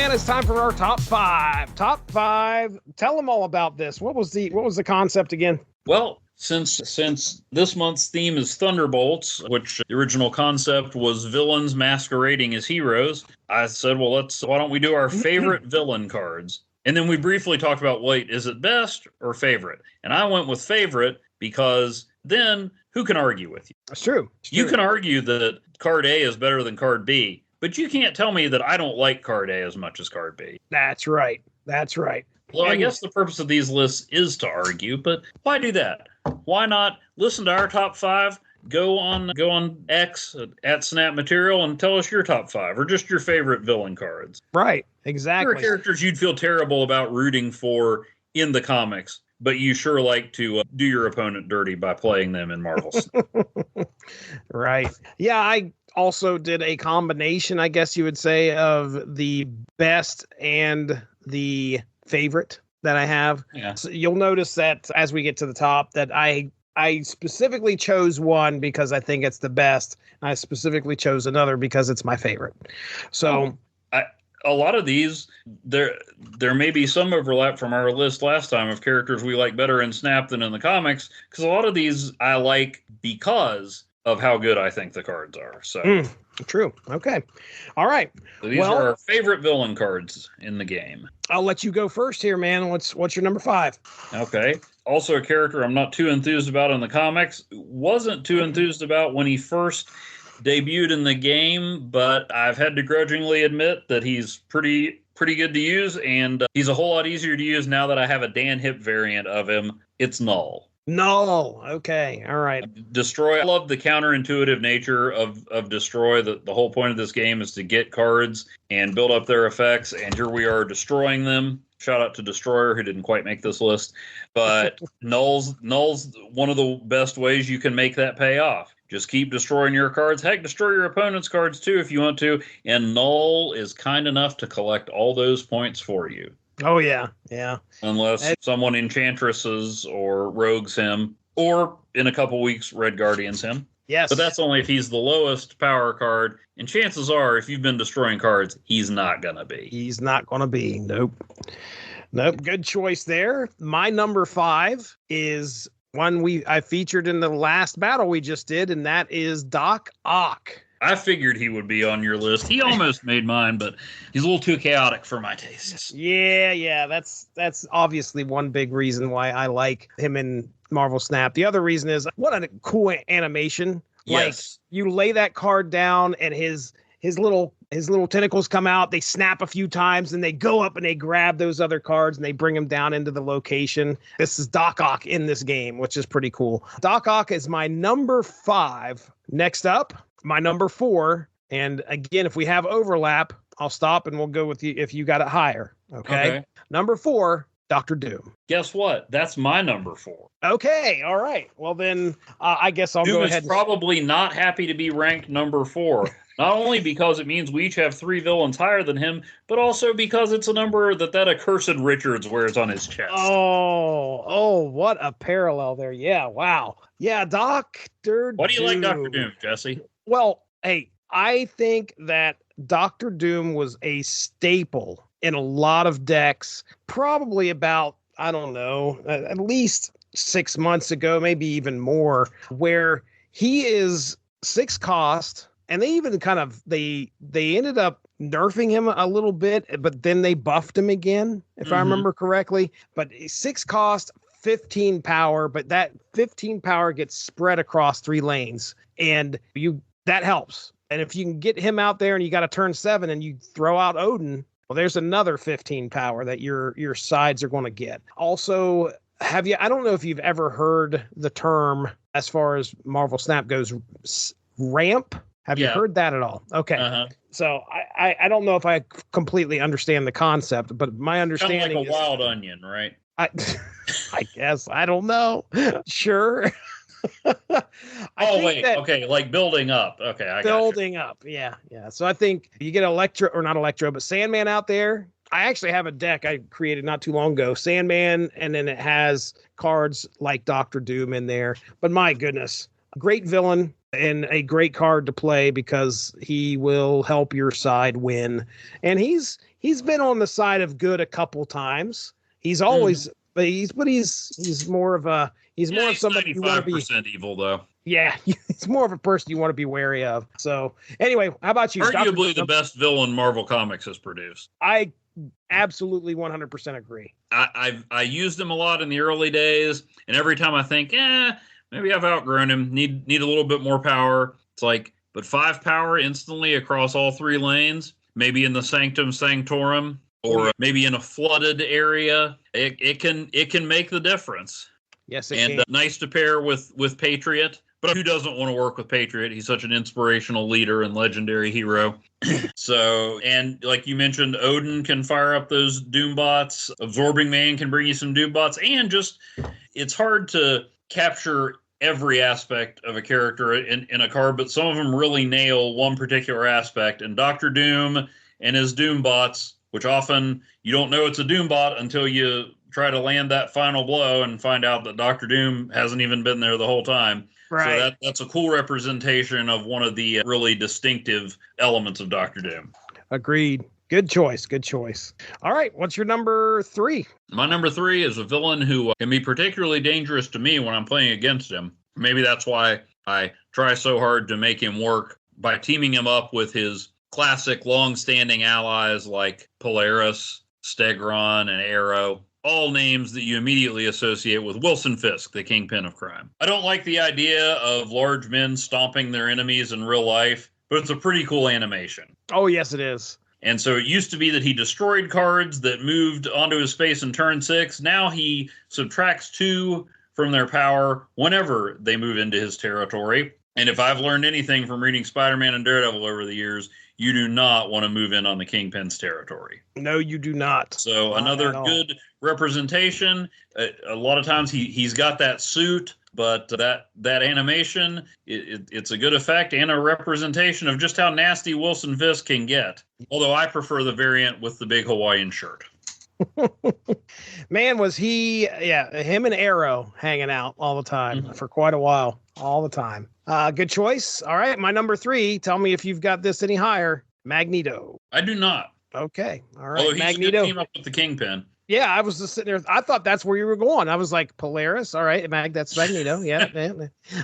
man, it's time for our top five. Top five. Tell them all about this. What was the concept again? Well, since this month's theme is Thunderbolts, which the original concept was villains masquerading as heroes, I said, well, why don't we do our favorite villain cards? And then we briefly talked about, wait, is it best or favorite? And I went with favorite because then who can argue with you? It's true. You can argue that card A is better than card B, but you can't tell me that I don't like card A as much as card B. That's right. Well, I guess the purpose of these lists is to argue, but why do that? Why not listen to our top five, go on X at Snap Material and tell us your top five or just your favorite villain cards. Right, exactly. There are characters you'd feel terrible about rooting for in the comics, but you sure like to do your opponent dirty by playing them in Marvel. Right. Yeah, I also did a combination, I guess you would say, of the best and the favorite that I have. Yeah. So you'll notice that as we get to the top that I specifically chose one because I think it's the best. I specifically chose another because it's my favorite. So a lot of these, there may be some overlap from our list last time of characters we like better in Snap than in the comics, because a lot of these I like because of how good I think the cards are. So true. Okay. All right. So these are our favorite villain cards in the game. I'll let you go first here, man. What's your number five? Okay. Also a character I'm not too enthused about in the comics. Wasn't too enthused about when he first debuted in the game, but I've had to grudgingly admit that he's pretty good to use, and he's a whole lot easier to use now that I have a Dan Hip variant of him. It's Knull. No. Okay. All right. Destroy. I love the counterintuitive nature of Destroy. The whole point of this game is to get cards and build up their effects, and here we are destroying them. Shout out to Destroyer, who didn't quite make this list. But Knull's one of the best ways you can make that pay off. Just keep destroying your cards. Heck, destroy your opponent's cards too if you want to. And Knull is kind enough to collect all those points for you. Oh, yeah. Yeah. Unless someone enchantresses or rogues him, or in a couple weeks, Red Guardians him. Yes. But that's only if he's the lowest power card. And chances are, if you've been destroying cards, he's not going to be. He's not going to be. Nope. Good choice there. My number five is one I featured in the last battle we just did, and that is Doc Ock. I figured he would be on your list. He almost made mine, but he's a little too chaotic for my tastes. Yeah. That's obviously one big reason why I like him in Marvel Snap. The other reason is what a cool animation. Yes. Like you lay that card down and his little tentacles come out, they snap a few times, and they go up and they grab those other cards and they bring them down into the location. This is Doc Ock in this game, which is pretty cool. Doc Ock is my number five. Next up, my number four. And again, if we have overlap, I'll stop and we'll go with you if you got it higher. Okay. Number four, Dr. Doom. Guess what? That's my number four. Okay. All right. Well, then I guess I'll go ahead. Doom is probably not happy to be ranked number four. Not only because it means we each have three villains higher than him, but also because it's a number that accursed Richards wears on his chest. Oh, what a parallel there. Yeah, wow. Yeah, Dr. Doom. Why do you like Dr. Doom, Jesse? Well, hey, I think that Dr. Doom was a staple in a lot of decks, probably about, I don't know, at least 6 months ago, maybe even more, where he is 6 cost. And they even kind of, they ended up nerfing him a little bit, but then they buffed him again, if I remember correctly. But 6 cost, 15 power, but that 15 power gets spread across 3 lanes. And that helps. And if you can get him out there and you got to turn 7 and you throw out Odin, well, there's another 15 power that your sides are going to get. Also, I don't know if you've ever heard the term, as far as Marvel Snap goes, ramp. Have you heard that at all? Okay. So I don't know if I completely understand the concept, but my understanding is... Kind of like a wild onion, right? I guess. I don't know. Sure. Okay, like building up. Okay, I got building up. Yeah. So I think you get but Sandman out there. I actually have a deck I created not too long ago, Sandman, and then it has cards like Dr. Doom in there. But my goodness, great villain. and a great card to play because he will help your side win. And he's been on the side of good a couple times. He's always, but he's more of a more of somebody you want to be. 95% evil though. Yeah, he's more of a person you want to be wary of. So anyway, how about you? Arguably the best villain Marvel Comics has produced. I absolutely 100% agree. I used him a lot in the early days, and every time I think, maybe I've outgrown him, need a little bit more power. It's like, but 5 power instantly across all 3 lanes, maybe in the Sanctum Sanctorum, or maybe in a flooded area. It can make the difference. Yes, it can. And nice to pair with Patriot. But who doesn't want to work with Patriot? He's such an inspirational leader and legendary hero. So, and like you mentioned, Odin can fire up those Doom bots. Absorbing Man can bring you some Doom bots. And just, it's hard to capture every aspect of a character in a card, but some of them really nail one particular aspect. And Dr. Doom and his Doom bots, which often you don't know it's a Doom bot until you try to land that final blow and find out that Dr. Doom hasn't even been there the whole time. Right. So that's a cool representation of one of the really distinctive elements of Dr. Doom. Agreed. Good choice. Good choice. All right. What's your number 3? My number 3 is a villain who can be particularly dangerous to me when I'm playing against him. Maybe that's why I try so hard to make him work by teaming him up with his classic long-standing allies like Polaris, Stegron, and Arrow. All names that you immediately associate with Wilson Fisk, the kingpin of crime. I don't like the idea of large men stomping their enemies in real life, but it's a pretty cool animation. Oh, yes, it is. And so it used to be that he destroyed cards that moved onto his face in turn 6. Now he subtracts 2 from their power whenever they move into his territory. And if I've learned anything from reading Spider-Man and Daredevil over the years, you do not want to move in on the Kingpin's territory. No, you do not. So not another good representation. A lot of times he's got that suit, but that animation, it's a good effect and a representation of just how nasty Wilson Fisk can get. Although I prefer the variant with the big Hawaiian shirt. Man, was him and Arrow hanging out all the time for quite a while. All the time. Good choice. All right, my number 3. Tell me if you've got this any higher. Magneto. I do not. Okay. All right. Although he's Magneto. A good team up with the Kingpin. Yeah, I was just sitting there. I thought that's where you were going. I was like, Polaris. All right, that's Magneto. Yeah.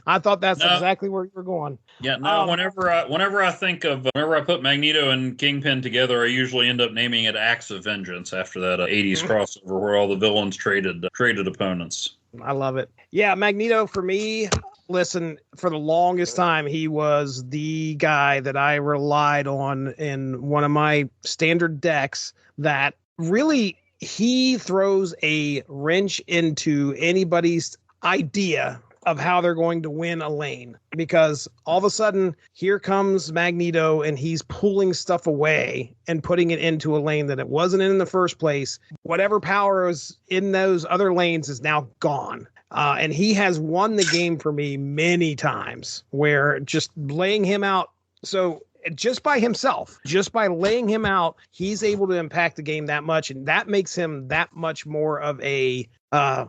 I thought that's exactly where you were going. Yeah. No. Whenever I put Magneto and Kingpin together, I usually end up naming it Acts of Vengeance after that 80s crossover where all the villains traded opponents. I love it. Yeah, Magneto for me. Listen, for the longest time, he was the guy that I relied on in one of my standard decks that really he throws a wrench into anybody's idea of how they're going to win a lane, because all of a sudden here comes Magneto and he's pulling stuff away and putting it into a lane that it wasn't in the first place. Whatever power was in those other lanes is now gone. And he has won the game for me many times, where just laying him out. So just by himself, just by laying him out, he's able to impact the game that much. And that makes him that much more of a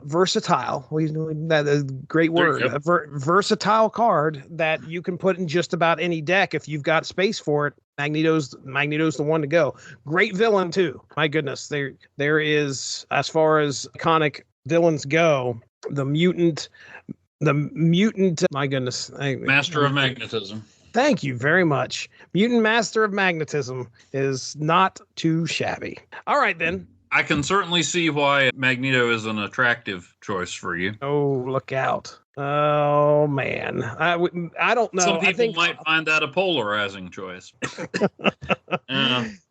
versatile. That is a great word. A versatile card that you can put in just about any deck if you've got space for it. Magneto's the one to go. Great villain too. My goodness, there is, as far as iconic villains go, the mutant. My goodness, Master of Magnetism. Thank you very much. Mutant Master of Magnetism is not too shabby. All right, then. I can certainly see why Magneto is an attractive choice for you. Oh, look out. Oh, man. I don't know. Some people might find that a polarizing choice.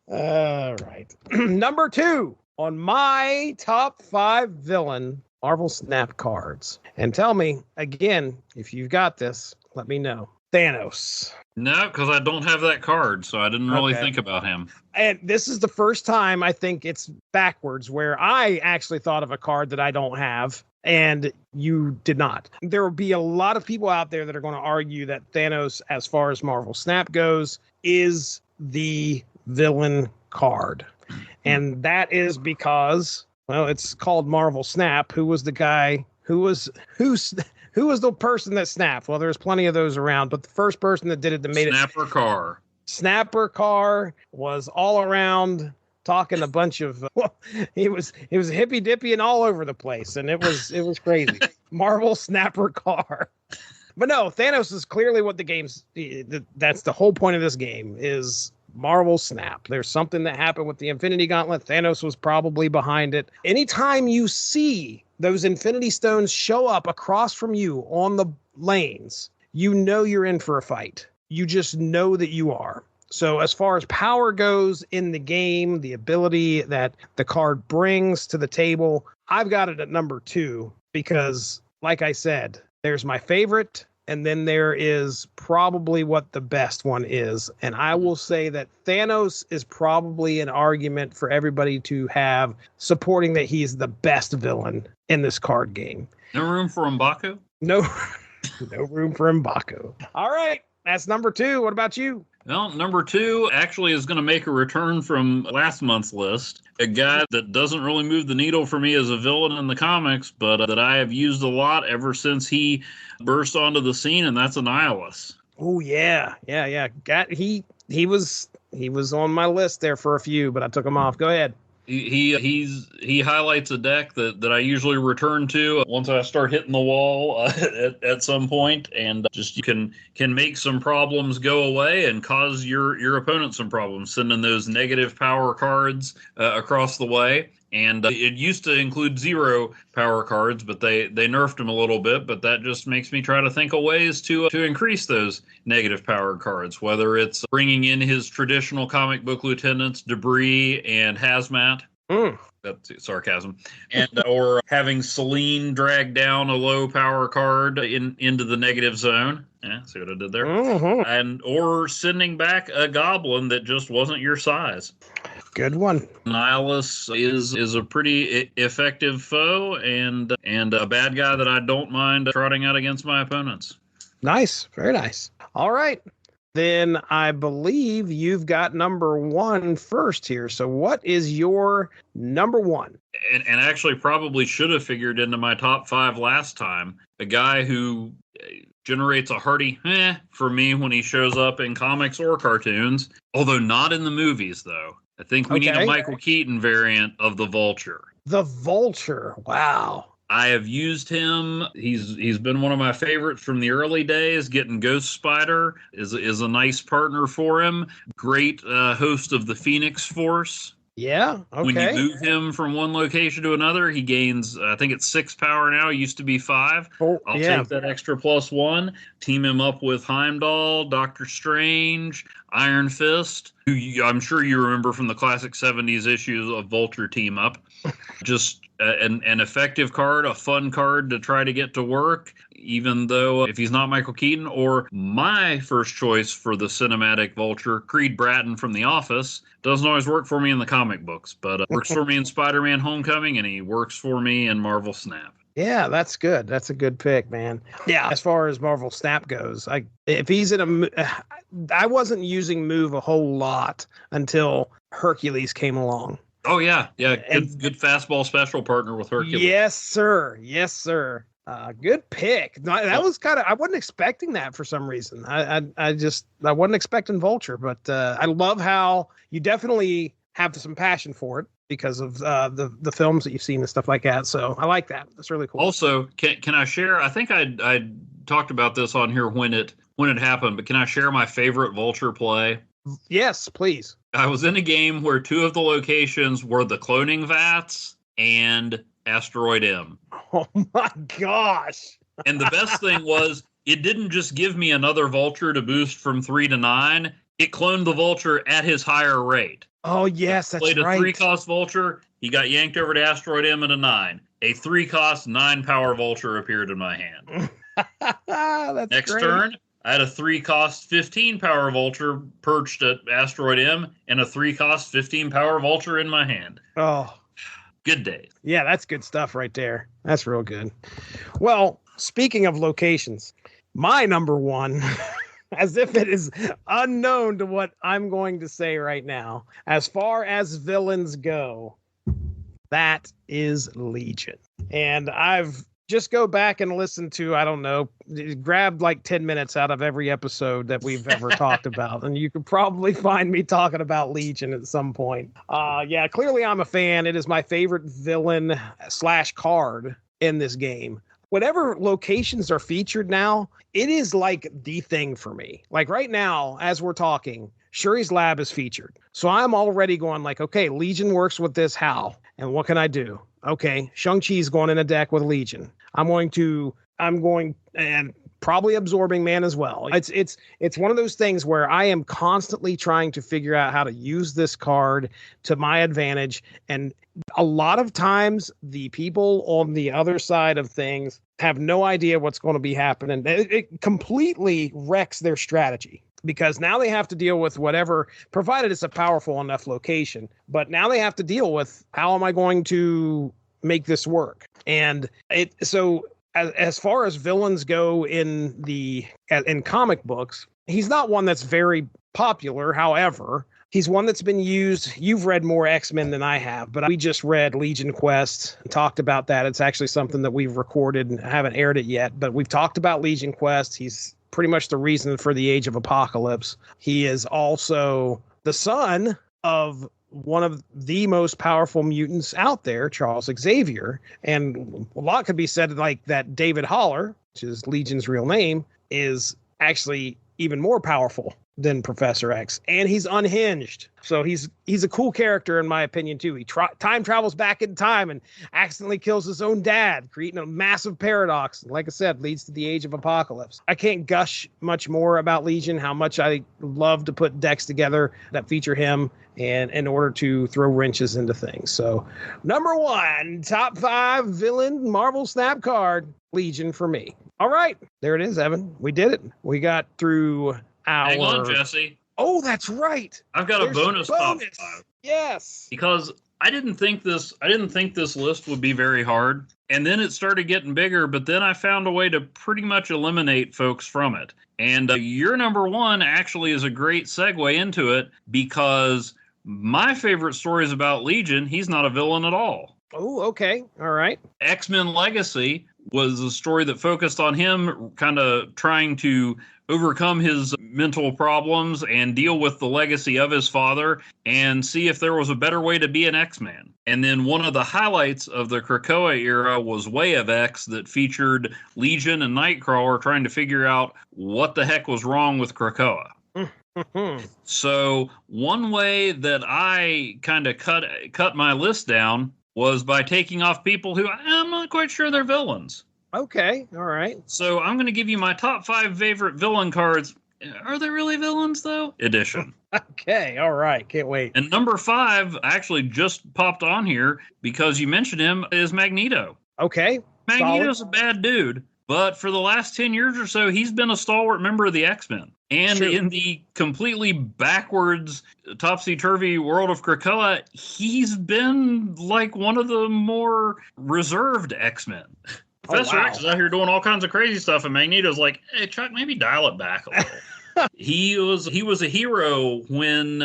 All right. Number 2 on my top 5 villain Marvel Snap cards. And tell me, again, if you've got this, let me know. Thanos. No, because I don't have that card, so I didn't really think about him. And this is the first time I think it's backwards, where I actually thought of a card that I don't have, and you did not. There will be a lot of people out there that are going to argue that Thanos, as far as Marvel Snap goes, is the villain card. And that is because, well, it's called Marvel Snap. Who was the guy who Who was the person that snapped? Well, there's plenty of those around, but the first person that did it that made Snapper Carr. Snapper Carr was all around talking a bunch of he was hippy dippy and all over the place, and it was crazy. Marvel Snapper Carr. But no, Thanos is clearly what the game's that's the whole point of this game is Marvel Snap. There's something that happened with the Infinity Gauntlet. Thanos was probably behind it. Anytime you see those Infinity Stones show up across from you on the lanes, you know you're in for a fight. You just know that you are. So as far as power goes in the game, the ability that the card brings to the table, I've got it at number 2 because, like I said, there's my favorite, and then there is probably what the best one is. And I will say that Thanos is probably an argument for everybody to have, supporting that he's the best villain in this card game. No room for M'Baku? No, no room for M'Baku. All right, that's number 2. What about you? Well, number 2 actually is going to make a return from last month's list. A guy that doesn't really move the needle for me as a villain in the comics, but that I have used a lot ever since he burst onto the scene, and that's Annihilus. Oh yeah. He was on my list there for a few, but I took him off. Go ahead. He highlights a deck that I usually return to once I start hitting the wall at some point, and just you can make some problems go away and cause your opponent some problems, sending those negative power cards across the way. And it used to include 0 power cards, but they nerfed them a little bit. But that just makes me try to think of ways to increase those negative power cards, whether it's bringing in his traditional comic book lieutenants, Debris and Hazmat. That's sarcasm. And or having Selene drag down a low power card into the negative zone. Yeah, see what I did there? And or sending back a goblin that just wasn't your size. Good one. Annihilus is a pretty effective foe and a bad guy that I don't mind trotting out against my opponents. Nice. Very nice. All right. Then I believe you've got number 1 first here. So what is your number 1? And actually probably should have figured into my top 5 last time. A guy who generates a hearty for me when he shows up in comics or cartoons, although not in the movies, though. I think we need a Michael Keaton variant of the Vulture. The Vulture. Wow. I have used him. He's been one of my favorites from the early days. Getting Ghost Spider is a nice partner for him. Great host of the Phoenix Force. Yeah, okay. When you move him from one location to another, he gains, I think it's 6 power now. It used to be 5. I'll take that extra +1. Team him up with Heimdall, Doctor Strange, Iron Fist, who I'm sure you remember from the classic 70s issues of Vulture Team Up. Just an effective card, a fun card to try to get to work, even though if he's not Michael Keaton, or my first choice for the cinematic Vulture, Creed Bratton from The Office, doesn't always work for me in the comic books, but works for me in Spider-Man Homecoming, and he works for me in Marvel Snap. Yeah, that's good. That's a good pick, man. Yeah, as far as Marvel Snap goes, if he's in I wasn't using Move a whole lot until Hercules came along. Oh, yeah. Yeah, good fastball special partner with Hercules. Yes, sir. Good pick. That was kind of, I wasn't expecting that for some reason. I wasn't expecting Vulture, but I love how you definitely have some passion for it because of the films that you've seen and stuff like that. So I like that. That's really cool. Also, can I share? I think I talked about this on here when it happened, but can I share my favorite Vulture play? Yes, please. I was in a game where 2 of the locations were the cloning vats and Asteroid M. Oh my gosh. And the best thing was it didn't just give me another Vulture to boost from 3 to 9. It cloned the Vulture at his higher rate. Oh, yes, that's right. Played a 3-cost Vulture. He got yanked over to Asteroid M at a 9. A 3-cost 9-power Vulture appeared in my hand. That's Next great. turn, I had a 3-cost 15-power Vulture perched at Asteroid M and a 3-cost 15-power Vulture in my hand. Oh. Good day. Yeah, that's good stuff right there. That's real good. Well, speaking of locations, my number 1, as if it is unknown to what I'm going to say right now, as far as villains go, that is Legion. And I've just go back and listen to, I don't know, grab like 10 minutes out of every episode that we've ever talked about, and you could probably find me talking about Legion at some point. Yeah, clearly I'm a fan. It is my favorite villain slash card in this game. Whatever locations are featured now, it is like the thing for me. Like right now, as we're talking, Shuri's Lab is featured. So I'm already going like, okay, Legion works with this, how? And what can I do? Okay, Shang-Chi's going in a deck with Legion. I'm going and probably absorbing man as well. It's one of those things where I am constantly trying to figure out how to use this card to my advantage. And a lot of times the people on the other side of things have no idea what's going to be happening. It completely wrecks their strategy, because now they have to deal with whatever, provided it's a powerful enough location, but now they have to deal with, how am I going to make this work? And so as far as villains go in comic books, he's not one that's very popular. However, he's one that's been used. You've read more X-Men than I have, but we just read Legion Quest and talked about that. It's actually something that we've recorded and haven't aired it yet, but we've talked about Legion Quest. He's pretty much the reason for the Age of Apocalypse. He is also the son of one of the most powerful mutants out there, Charles Xavier. And a lot could be said like that David Haller, which is Legion's real name, is actually even more powerful than Professor X, and he's unhinged. So he's a cool character in my opinion too. He time travels back in time and accidentally kills his own dad, creating a massive paradox. And like I said, leads to the Age of Apocalypse. I can't gush much more about Legion, how much I love to put decks together that feature him and in order to throw wrenches into things. So number 1, top 5 villain Marvel Snap card, Legion for me. All right, there it is, Evan. We did it. We got through Hang on, Jesse. Oh, that's right. I've got a bonus top 5. Yes. Because I didn't think this list would be very hard. And then it started getting bigger, but then I found a way to pretty much eliminate folks from it. And your number 1 actually is a great segue into it, because my favorite story is about Legion. He's not a villain at all. Oh, okay. All right. X-Men Legacy was a story that focused on him kind of trying to overcome his mental problems and deal with the legacy of his father and see if there was a better way to be an X-Man. And then one of the highlights of the Krakoa era was Way of X, that featured Legion and Nightcrawler trying to figure out what the heck was wrong with Krakoa. So one way that I kind of cut my list down was by taking off people who I'm not quite sure they're villains. Okay, all right. So I'm going to give you my top 5 favorite villain cards. Are they really villains, though? Edition. Okay, all right. Can't wait. And number 5 actually just popped on here because you mentioned him, is Magneto. Okay. Magneto's a bad dude, but for the last 10 years or so, he's been a stalwart member of the X-Men. And in the completely backwards, topsy-turvy world of Krakoa, he's been like one of the more reserved X-Men. Professor X is out here doing all kinds of crazy stuff, and Magneto's like, hey, Chuck, maybe dial it back a little. He was a hero when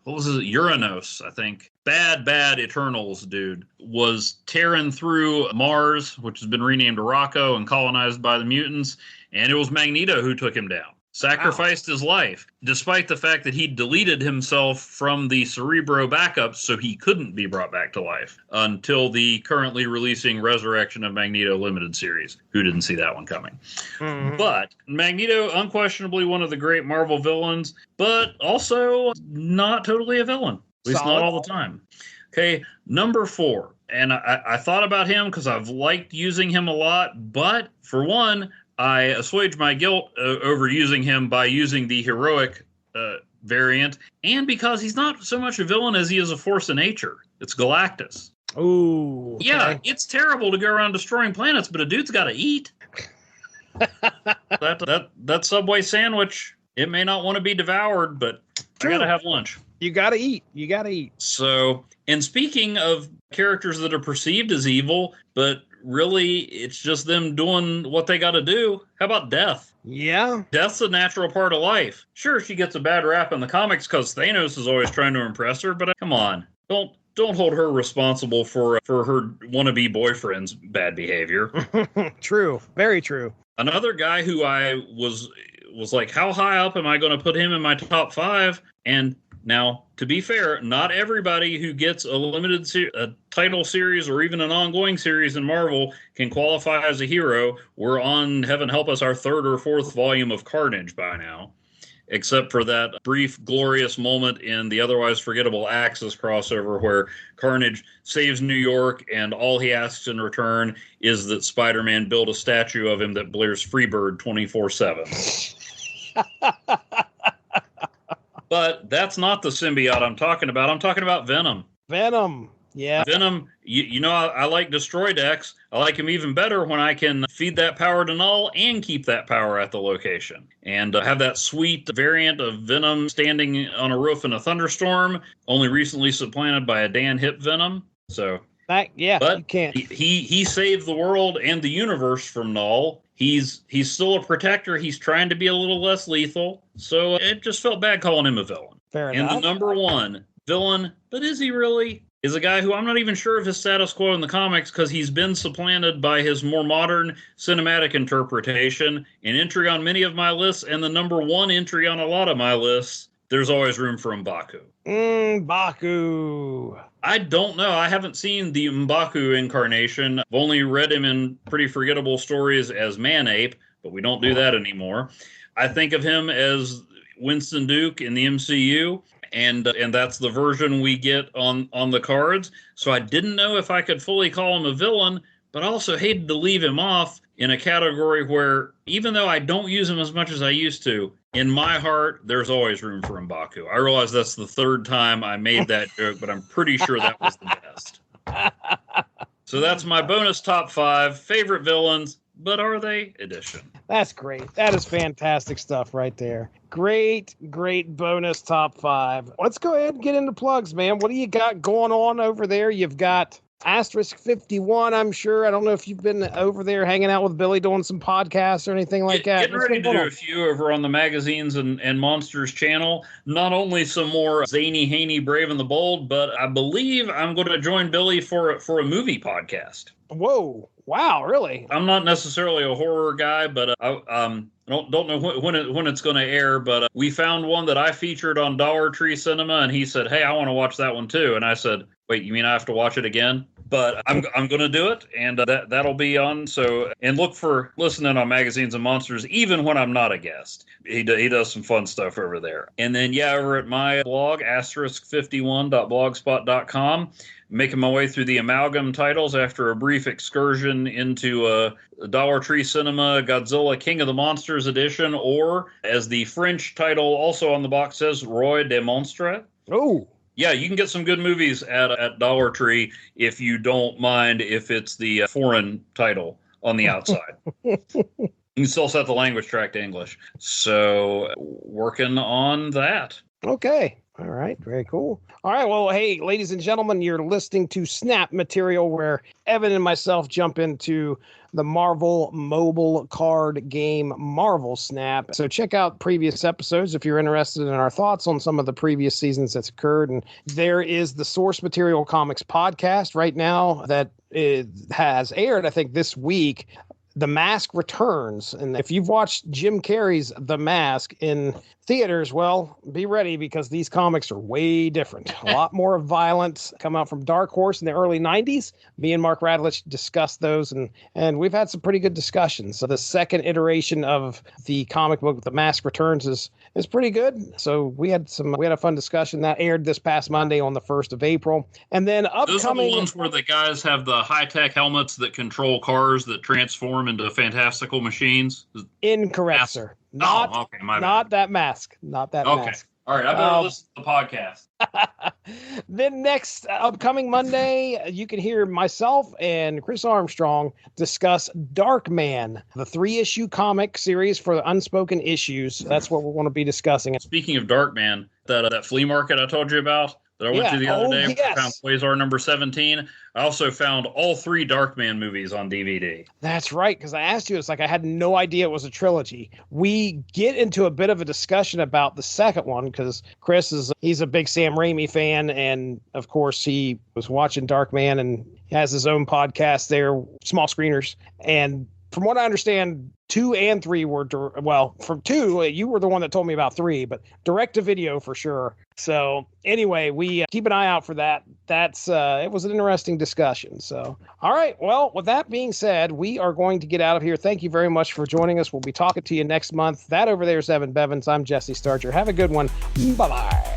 Uranos, I think, bad Eternals dude, was tearing through Mars, which has been renamed Rocco and colonized by the mutants, and it was Magneto who took him down. Sacrificed his life, despite the fact that he deleted himself from the Cerebro backups so he couldn't be brought back to life until the currently releasing Resurrection of Magneto limited series. Who didn't see that one coming? Mm-hmm. But Magneto, unquestionably one of the great Marvel villains, but also not totally a villain. At least not all the time. Okay, number 4. And I thought about him because I've liked using him a lot, but for one, I assuage my guilt over using him by using the heroic variant, and because he's not so much a villain as he is a force of nature. It's Galactus. Ooh. Okay. Yeah, it's terrible to go around destroying planets, but a dude's got to eat. that Subway sandwich, it may not want to be devoured, but I got to have lunch. You got to eat. You got to eat. So, and speaking of characters that are perceived as evil, but really, it's just them doing what they got to do. How about Death? Yeah. Death's a natural part of life. Sure, she gets a bad rap in the comics because Thanos is always trying to impress her, but come on. don't hold her responsible for her wannabe boyfriend's bad behavior. True. Very true. Another guy who I was like, how high up am I going to put him in my top 5? And now, to be fair, not everybody who gets a limited a title series or even an ongoing series in Marvel can qualify as a hero. We're on, heaven help us, our 3rd or 4th volume of Carnage by now, except for that brief, glorious moment in the otherwise forgettable Axis crossover where Carnage saves New York, and all he asks in return is that Spider-Man build a statue of him that blares Freebird 24/7. But that's not the symbiote I'm talking about. I'm talking about Venom. Venom. Yeah. Venom, you know, I like Destroy decks. I like him even better when I can feed that power to Knull and keep that power at the location. And have that sweet variant of Venom standing on a roof in a thunderstorm, only recently supplanted by a Dan Hip Venom. So, but you can't. He saved the world and the universe from Knull. He's still a protector. He's trying to be a little less lethal. So it just felt bad calling him a villain. Fair enough. And the number 1 villain, but is he really? Is a guy who I'm not even sure of his status quo in the comics because he's been supplanted by his more modern cinematic interpretation. An entry on many of my lists, and the number 1 entry on a lot of my lists, there's always room for M'Baku. M'Baku. I don't know. I haven't seen the M'Baku incarnation. I've only read him in pretty forgettable stories as Man-Ape, but we don't do that anymore. I think of him as Winston Duke in the MCU, and that's the version we get on the cards. So I didn't know if I could fully call him a villain, but I also hated to leave him off in a category where, even though I don't use him as much as I used to, in my heart, there's always room for M'Baku. I realize that's the 3rd time I made that joke, but I'm pretty sure that was the best. So that's my bonus top 5 favorite villains, but are they edition? That's great. That is fantastic stuff right there. Great bonus top 5. Let's go ahead and get into plugs, man. What do you got going on over there? You've got Asterisk 51, I'm sure. I don't know if you've been over there hanging out with Billy doing some podcasts or anything like that. Getting ready to do a few over on the Magazines and Monsters channel. Not only some more Zany, Haney, Brave and the Bold, but I believe I'm going to join Billy for a movie podcast. Whoa. Wow, really? I'm not necessarily a horror guy, but I don't know when it's going to air, but we found one that I featured on Dollar Tree Cinema, and he said, hey, I want to watch that one too. And I said, wait, you mean I have to watch it again? But I'm going to do it, and that'll be on. So, and look for listening on Magazines and Monsters, even when I'm not a guest. He does some fun stuff over there. And then, over at my blog, asterisk51.blogspot.com, making my way through the amalgam titles after a brief excursion into Dollar Tree Cinema Godzilla King of the Monsters edition, or as the French title also on the box says, Roi des Monstres. Oh. Yeah, you can get some good movies at Dollar Tree if you don't mind if it's the foreign title on the outside. You can still set the language track to English. So, working on that. Okay. All right. Very cool. All right. Well, hey, ladies and gentlemen, you're listening to Snap Material, where Evan and myself jump into the Marvel mobile card game Marvel Snap. So check out previous episodes if you're interested in our thoughts on some of the previous seasons that's occurred. And there is the Source Material Comics podcast right now that has aired, I think, this week. The Mask returns. And if you've watched Jim Carrey's The Mask in theaters, well, be ready, because these comics are way different. A lot more violence come out from Dark Horse in the early 90s. Me and Mark Radlich discussed those, and we've had some pretty good discussions. So the second iteration of the comic book, The Mask Returns, is pretty good. So we had a fun discussion that aired this past Monday on the 1st of April. And then upcoming... Those are the ones where the guys have the high-tech helmets that control cars that transform into fantastical machines? Incorrect, sir. Not that mask. Not that mask. All right, I better listen to the podcast. Then next upcoming Monday, you can hear myself and Chris Armstrong discuss Darkman, the 3-issue comic series for the Unspoken Issues. That's what we're going to be discussing. Speaking of Darkman, that flea market I told you about, that I went to the other day. Yes. I found Quasar number 17. I also found all 3 Darkman movies on DVD. That's right, because I asked you, it's like I had no idea it was a trilogy. We get into a bit of a discussion about the second one, because he's a big Sam Raimi fan, and of course he was watching Darkman and has his own podcast there, Small Screeners. And from what I understand, 2 and 3 were, from 2, you were the one that told me about 3, but direct to video for sure. So anyway, we keep an eye out for that. It was an interesting discussion. So, all right. Well, with that being said, we are going to get out of here. Thank you very much for joining us. We'll be talking to you next month. That over there is Evan Bevins. I'm Jesse Starcher. Have a good one. Bye-bye.